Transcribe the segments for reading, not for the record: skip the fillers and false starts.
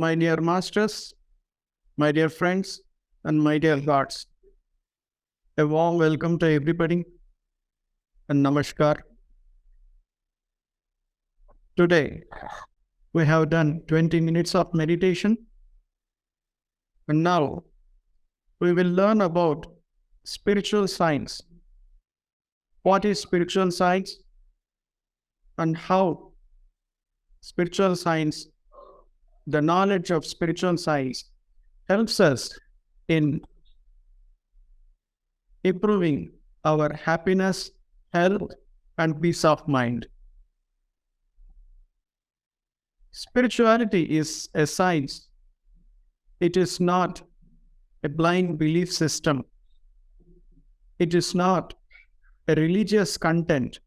My dear masters, my dear friends, and my dear gods, a warm welcome to everybody and namaskar. Today, we have done 20 minutes of meditation, and now we will learn about spiritual science. What is spiritual science and how spiritual science, the knowledge of spiritual science, helps us in improving our happiness, health, and peace of mind. Spirituality is a science. It is not a blind belief system. It is not a religious content.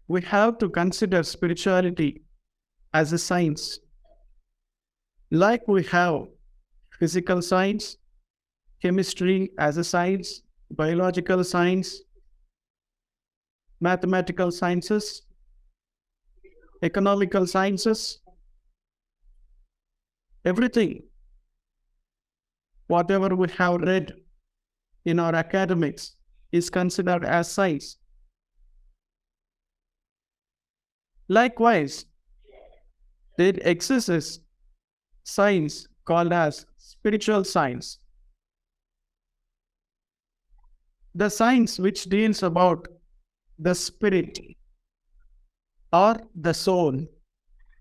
We have to consider spirituality as a science. Like we have physical science, chemistry as a science, biological science, mathematical sciences, economical sciences, everything, whatever we have read in our academics is considered as science. Likewise, there exists science called as spiritual science. The science which deals about the spirit or the soul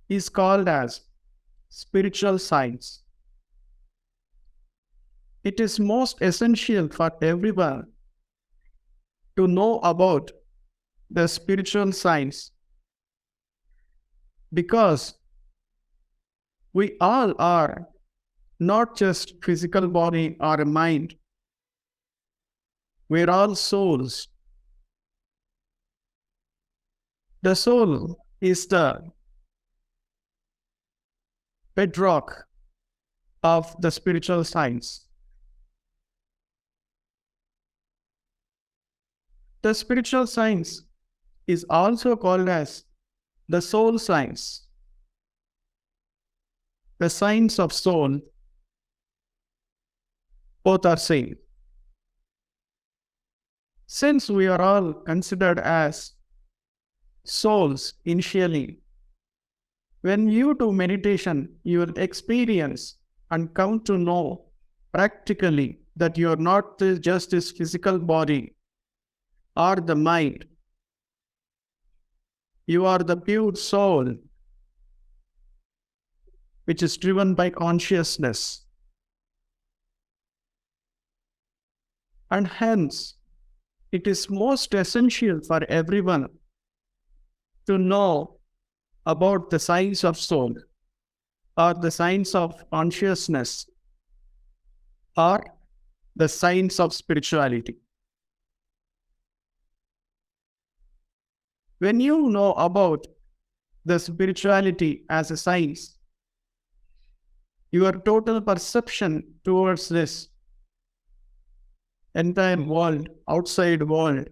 is called as spiritual science. It is most essential for everyone to know about the spiritual science because we all are not just physical body or a mind. We're all souls. The soul is the bedrock of the spiritual science. The spiritual science is also called as the soul science. The science of soul, both are same. Since we are all considered as souls initially, when you do meditation, you will experience and come to know practically that you are not just this physical body or the mind. You are the pure soul, which is driven by consciousness. And hence, it is most essential for everyone to know about the science of soul or the science of consciousness or the science of spirituality. When you know about the spirituality as a science, your total perception towards this entire world, outside world,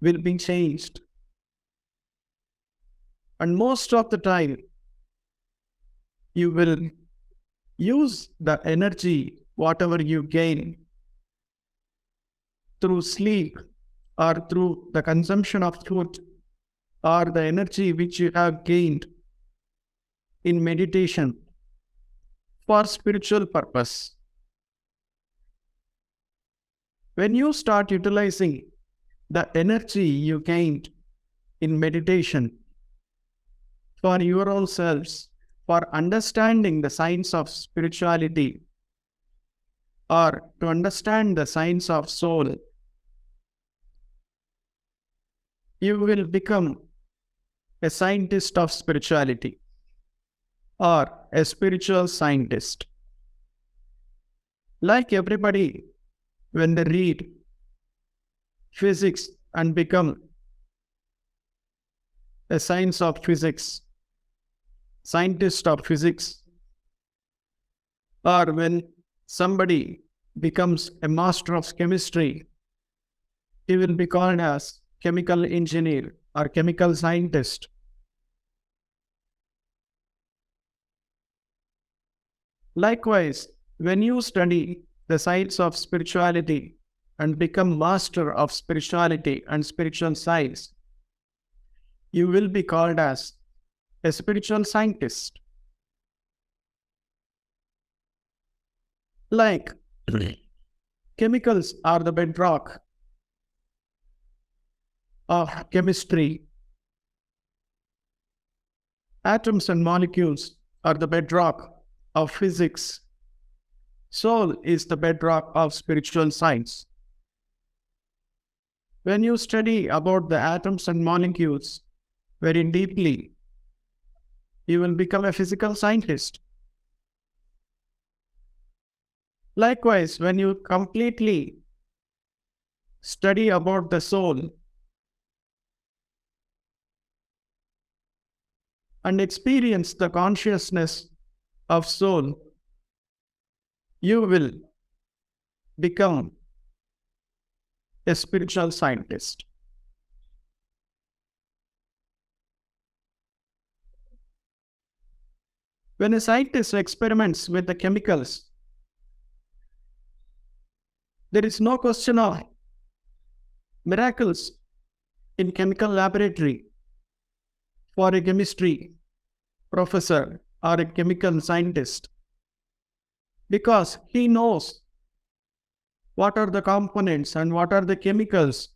will be changed. And most of the time, you will use the energy, whatever you gain, through sleep or through the consumption of food, or the energy which you have gained in meditation for spiritual purpose. When you start utilizing the energy you gained in meditation for your own selves, for understanding the science of spirituality, or to understand the science of soul, you will become a scientist of spirituality or a spiritual scientist. Like everybody, when they read physics and become a science of physics, scientist of physics, or when somebody becomes a master of chemistry, he will be called as chemical engineer or chemical scientist. Likewise, when you study the science of spirituality and become master of spirituality and spiritual science, you will be called as a spiritual scientist. Like chemicals are the bedrock of chemistry, atoms and molecules are the bedrock of physics. Soul is the bedrock of spiritual science. When you study about the atoms and molecules very deeply, you will become a physical scientist. Likewise, when you completely study about the soul and experience the consciousness of soul, you will become a spiritual scientist. When a scientist experiments with the chemicals, there is no question of miracles in chemical laboratory for a chemistry professor or a chemical scientist, because he knows what are the components and what are the chemicals,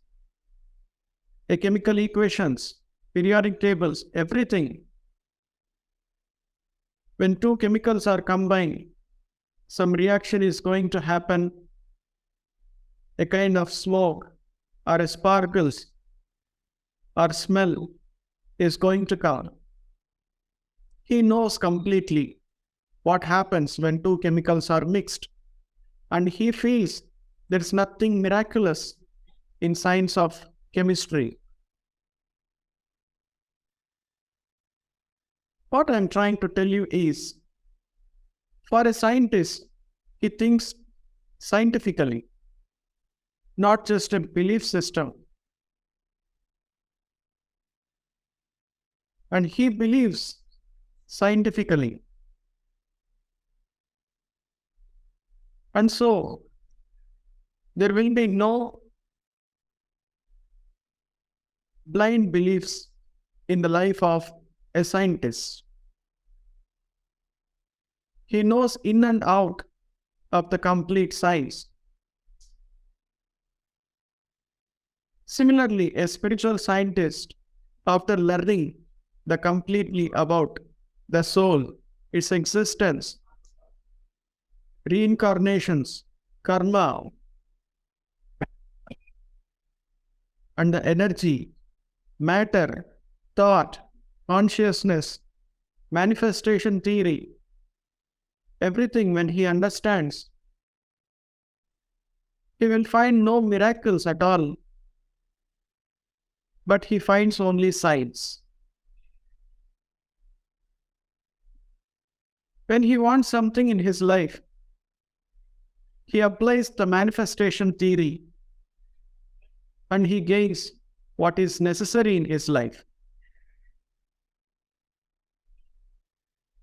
the chemical equations, periodic tables, everything. When two chemicals are combined, some reaction is going to happen, a kind of smoke or a sparkles or smell is going to come. He knows completely what happens when two chemicals are mixed, and he feels there is nothing miraculous in science of chemistry. What I am trying to tell you is, for a scientist, he thinks scientifically, not just a belief system. And he believes scientifically. And so, there will be no blind beliefs in the life of a scientist. He knows in and out of the complete science. Similarly, a spiritual scientist, after learning the completely about the soul, its existence, reincarnations, karma, and the energy, matter, thought, consciousness, manifestation theory, everything, when he understands, he will find no miracles at all, but he finds only science. When he wants something in his life, he applies the manifestation theory and he gains what is necessary in his life.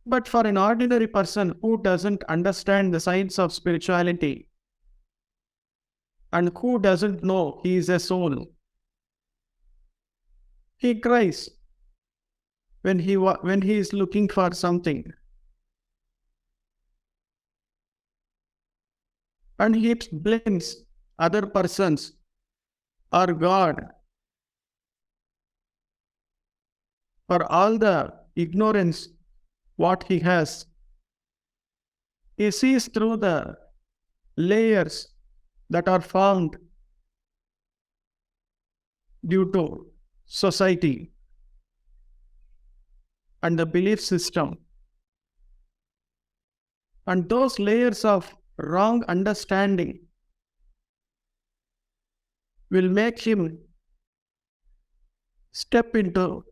But for an ordinary person who doesn't understand the science of spirituality and who doesn't know he is a soul, he cries when he is looking for something. And he blames other persons or God for all the ignorance what he has. He sees through the layers that are formed due to society and the belief system. And those layers of wrong understanding will make him step into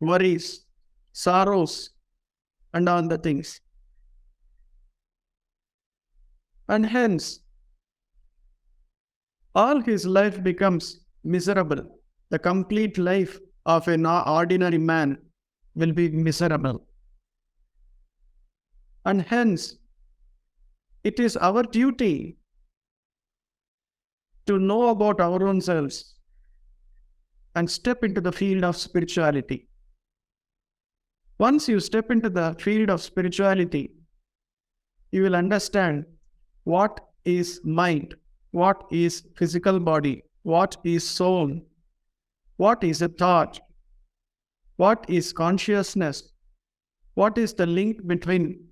worries, sorrows, and all the things. And hence, all his life becomes miserable. The complete life of an ordinary man will be miserable. And hence, It is our duty to know about our own selves and step into the field of spirituality. Once you step into the field of spirituality, you will understand what is mind, what is physical body, what is soul, what is a thought, what is consciousness, what is the link between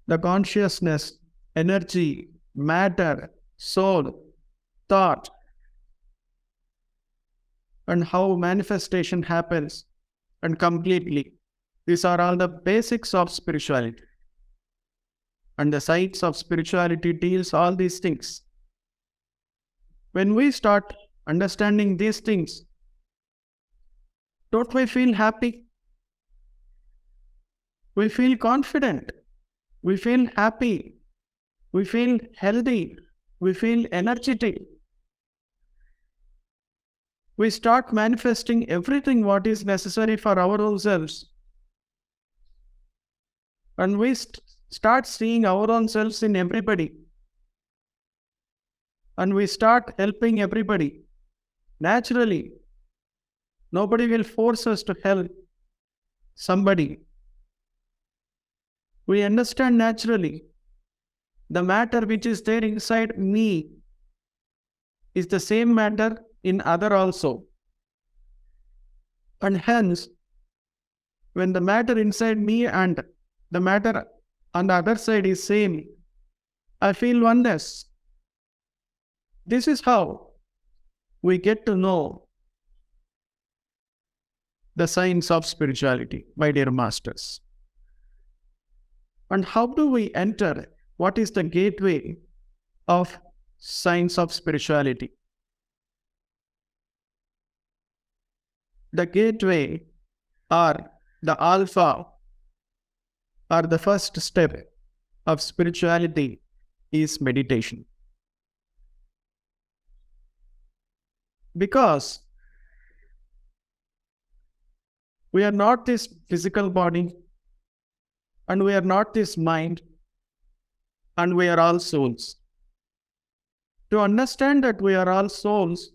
the consciousness, energy, matter, soul, thought, and how manifestation happens, and completely. These are all the basics of spirituality. And the science of spirituality deals all these things. When we start understanding these things, don't we feel happy? We feel confident. We feel happy. We feel healthy. We feel energetic. We start manifesting everything what is necessary for our own selves. And we start seeing our own selves in everybody. And we start helping everybody. Naturally, nobody will force us to help somebody. We understand naturally the matter which is there inside me is the same matter in other also. And hence, when the matter inside me and the matter on the other side is same, I feel oneness. This is how we get to know the science of spirituality, my dear masters. And how do we enter? What is the gateway of science of spirituality? The gateway or the alpha or the first step of spirituality is meditation. Because we are not this physical body, and we are not this mind, and we are all souls. To understand that we are all souls,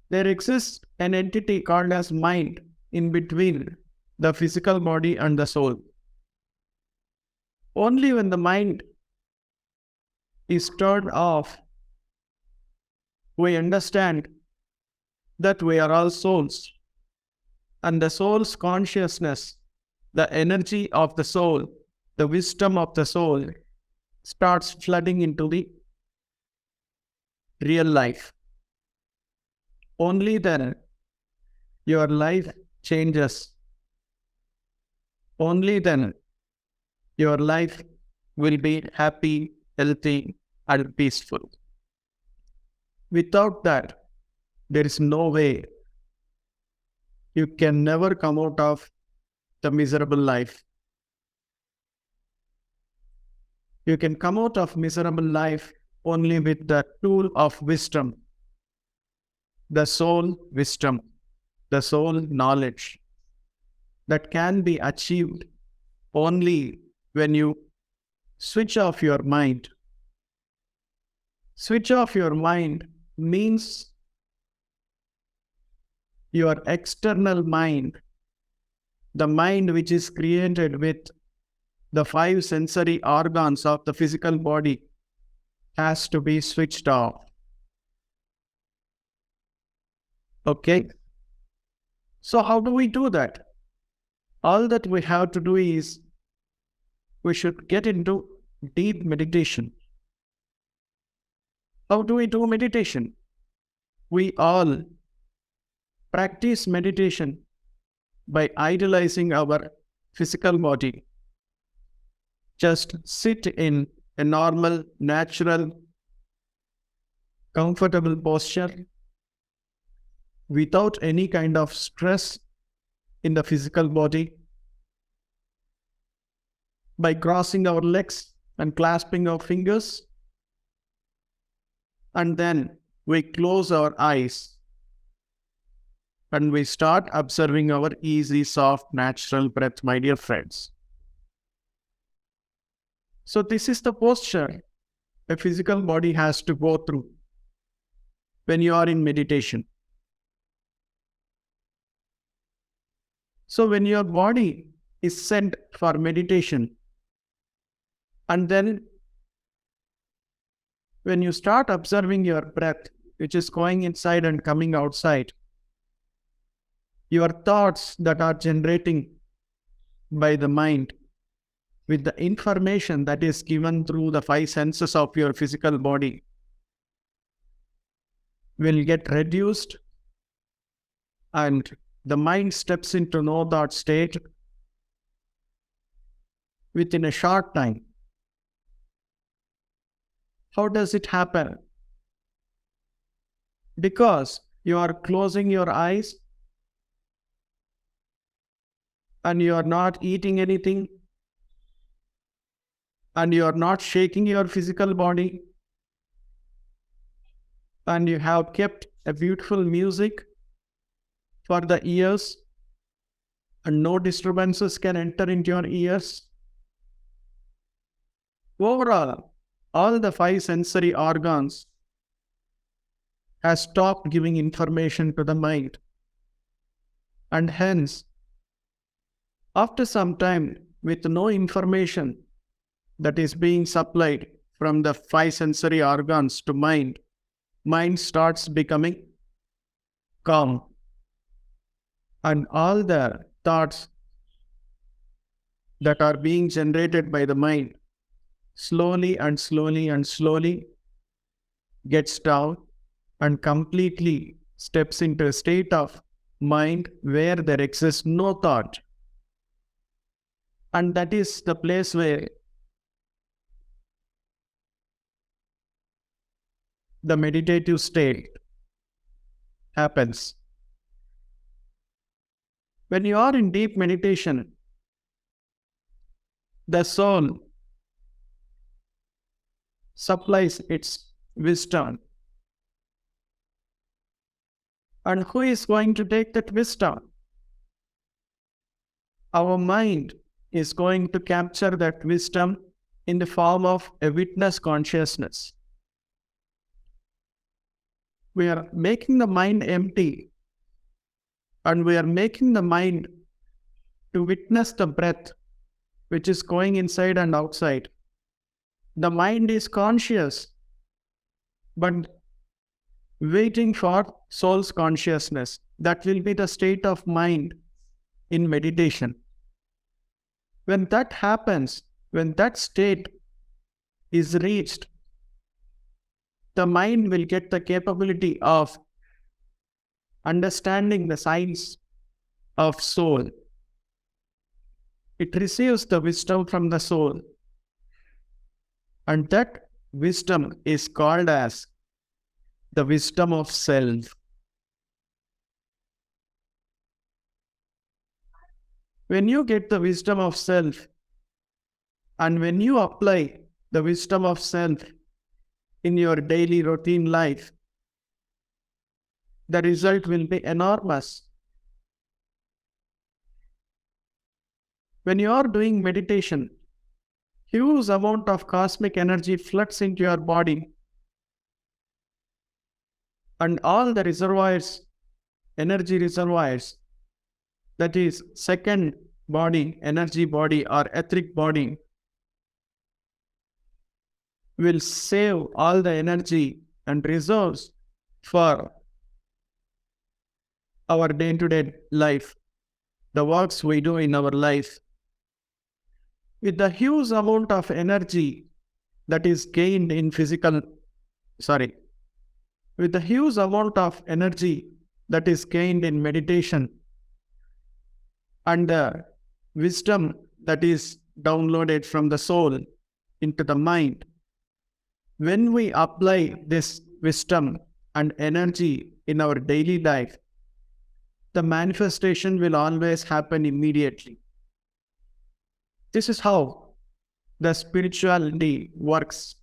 there exists an entity called as mind in between the physical body and the soul. Only when the mind is turned off, we understand that we are all souls. And the soul's consciousness, the energy of the soul, the wisdom of the soul starts flooding into the real life. Only then your life changes. Only then your life will be happy, healthy, and peaceful. Without that, there is no way. You can never come out of the miserable life. You can come out of miserable life only with the tool of wisdom, the soul wisdom, the soul knowledge that can be achieved only when you switch off your mind. Switch off your mind means your external mind, the mind which is created with the 5 sensory organs of the physical body, has to be switched off. Okay? So how do we do that? All that we have to do is we should get into deep meditation. How do we do meditation? We all practice meditation by idolizing our physical body. Just sit in a normal, natural, comfortable posture without any kind of stress in the physical body. By crossing our legs and clasping our fingers. And then we close our eyes and we start observing our easy, soft, natural breath, my dear friends. So this is the posture a physical body has to go through when you are in meditation. So when your body is sent for meditation, and then when you start observing your breath, which is going inside and coming outside, your thoughts that are generating by the mind with the information that is given through the five senses of your physical body will get reduced, and the mind steps into no thought state within a short time. How does it happen? Because you are closing your eyes and you are not eating anything and you are not shaking your physical body, and you have kept a beautiful music for the ears and no disturbances can enter into your ears. Overall, all the five sensory organs has stopped giving information to the mind. And hence, after some time, with no information that is being supplied from the five sensory organs to mind starts becoming calm. And all the thoughts that are being generated by the mind slowly and slowly and slowly gets down and completely steps into a state of mind where there exists no thought. And that is the place where the meditative state happens. When you are in deep meditation, the soul supplies its wisdom. And who is going to take that wisdom? Our mind is going to capture that wisdom in the form of a witness consciousness. We are making the mind empty, and we are making the mind to witness the breath which is going inside and outside. The mind is conscious, but waiting for soul's consciousness. That will be the state of mind in meditation. When that happens, when that state is reached, the mind will get the capability of understanding the science of soul. It receives the wisdom from the soul, and that wisdom is called as the wisdom of self. When you get the wisdom of self, and when you apply the wisdom of self in your daily routine life, the result will be enormous. When you are doing meditation, huge amount of cosmic energy floods into your body, and all the reservoirs, energy reservoirs, that is second body, energy body or etheric body, will save all the energy and reserves for our day-to-day life, the works we do in our life. With the huge amount of energy that is gained in with the huge amount of energy that is gained in meditation and the wisdom that is downloaded from the soul into the mind, when we apply this wisdom and energy in our daily life, the manifestation will always happen immediately. This is how the spirituality works.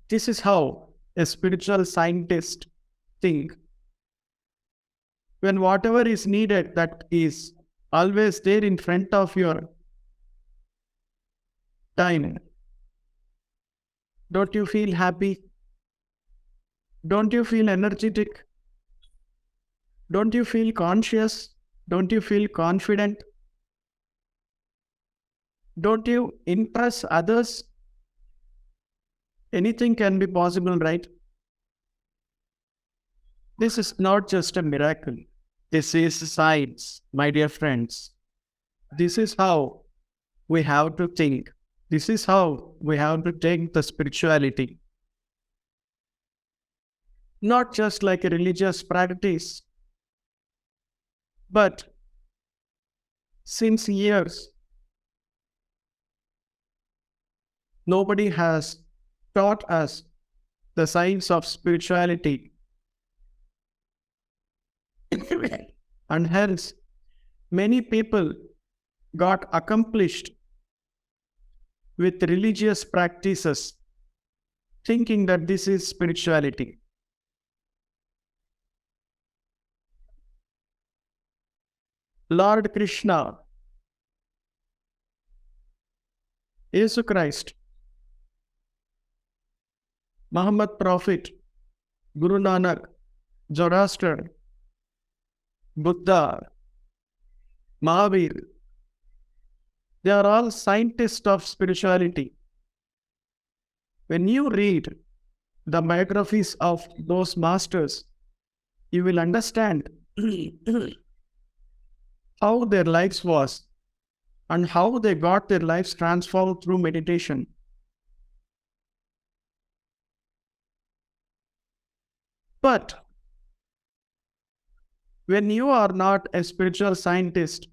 This is how a spiritual scientist thinks. When whatever is needed, that is always there in front of your time, Don't you feel happy? Don't you feel energetic? Don't you feel conscious? Don't you feel confident? Don't you impress others? Anything can be possible, right? This is not just a miracle. This is science, my dear friends. This is how we have to think. This is how we have to take the spirituality. Not just like a religious practice, but since years, nobody has taught us the science of spirituality. And hence, many people got accomplished with religious practices, thinking that this is spirituality. Lord Krishna, Jesus Christ, Muhammad Prophet, Guru Nanak, Zoroaster, Buddha, Mahavir, they are all scientists of spirituality. When you read the biographies of those masters, you will understand how their lives was and how they got their lives transformed through meditation. But when you are not a spiritual scientist,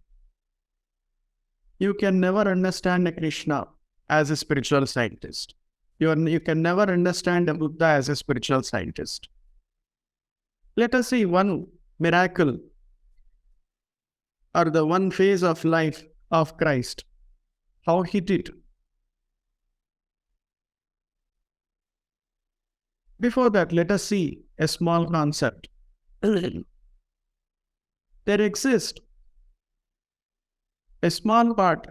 you can never understand a Krishna as a spiritual scientist. You can never understand a Buddha as a spiritual scientist. Let us see one miracle or the one phase of life of Christ, how he did. Before that, let us see a small concept. There exists a small part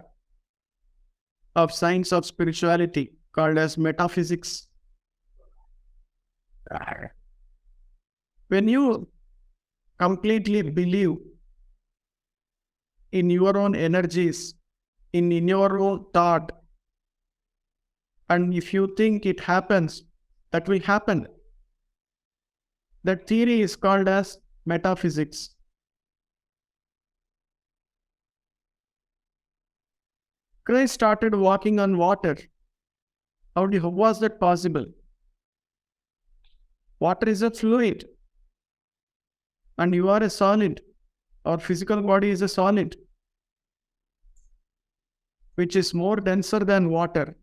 of science of spirituality called as metaphysics. When you completely believe in your own energies, in your own thought, and if you think it happens, that will happen. That theory is called as metaphysics. Christ started walking on water. How was that possible? Water is a fluid, and you are a solid. Our physical body is a solid, which is more denser than water.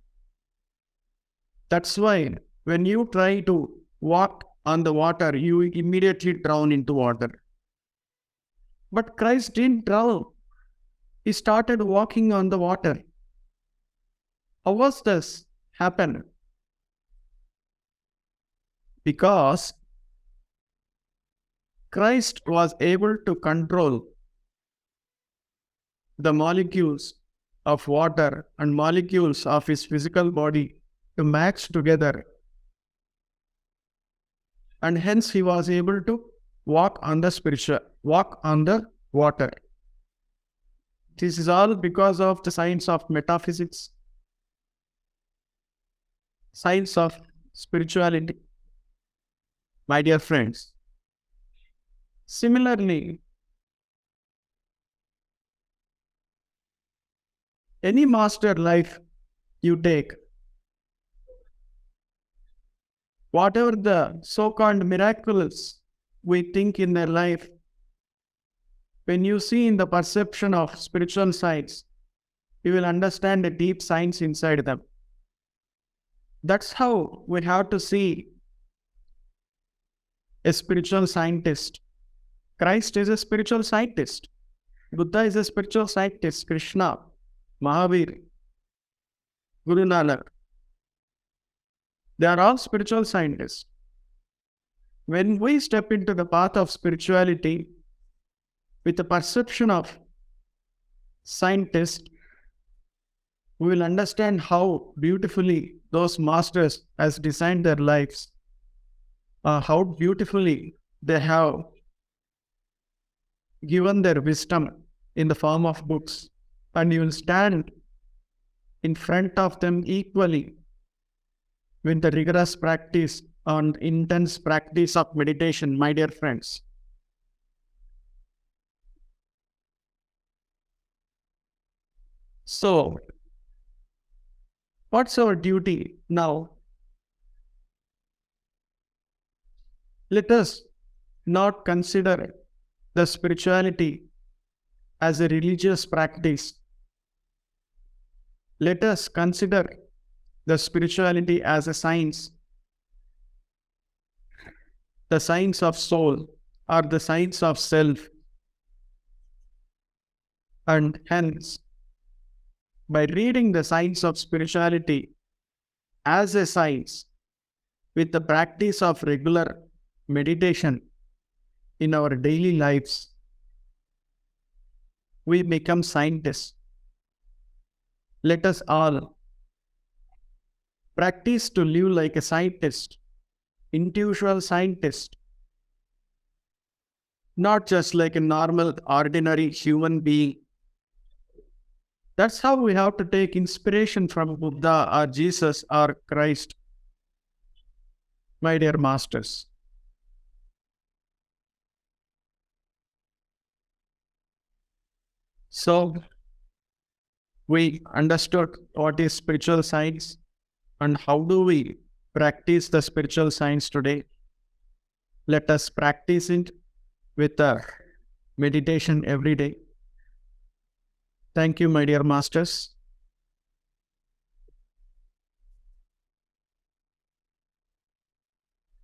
That's why when you try to walk on the water, you immediately drown into water. But Christ didn't drown. He started walking on the water. How was this happen? Because Christ was able to control the molecules of water and molecules of his physical body to match together. And hence he was able to walk on the water. This is all because of the science of metaphysics, science of spirituality. My dear friends, similarly, any master life you take, whatever the so-called miracles we think in their life, when you see in the perception of spiritual science, you will understand the deep science inside them. That's how we have to see a spiritual scientist. Christ is a spiritual scientist. Buddha is a spiritual scientist. Krishna, Mahavir, Guru Nanak, they are all spiritual scientists. When we step into the path of spirituality with the perception of scientist, We will understand how beautifully those masters has designed their lives, how beautifully they have given their wisdom in the form of books, and you will stand in front of them equally with the rigorous practice and intense practice of meditation, my dear friends. So, what's our duty now? Let us not consider the spirituality as a religious practice. Let us consider the spirituality as a science, the science of soul, or the science of self. And hence, by reading the science of spirituality as a science with the practice of regular meditation in our daily lives, we become scientists. Let us all practice to live like a scientist, intellectual scientist, not just like a normal, ordinary human being. That's how we have to take inspiration from Buddha or Jesus or Christ, my dear masters. So, we understood what is spiritual science and how do we practice the spiritual science today. Let us practice it with meditation every day. Thank you, my dear masters.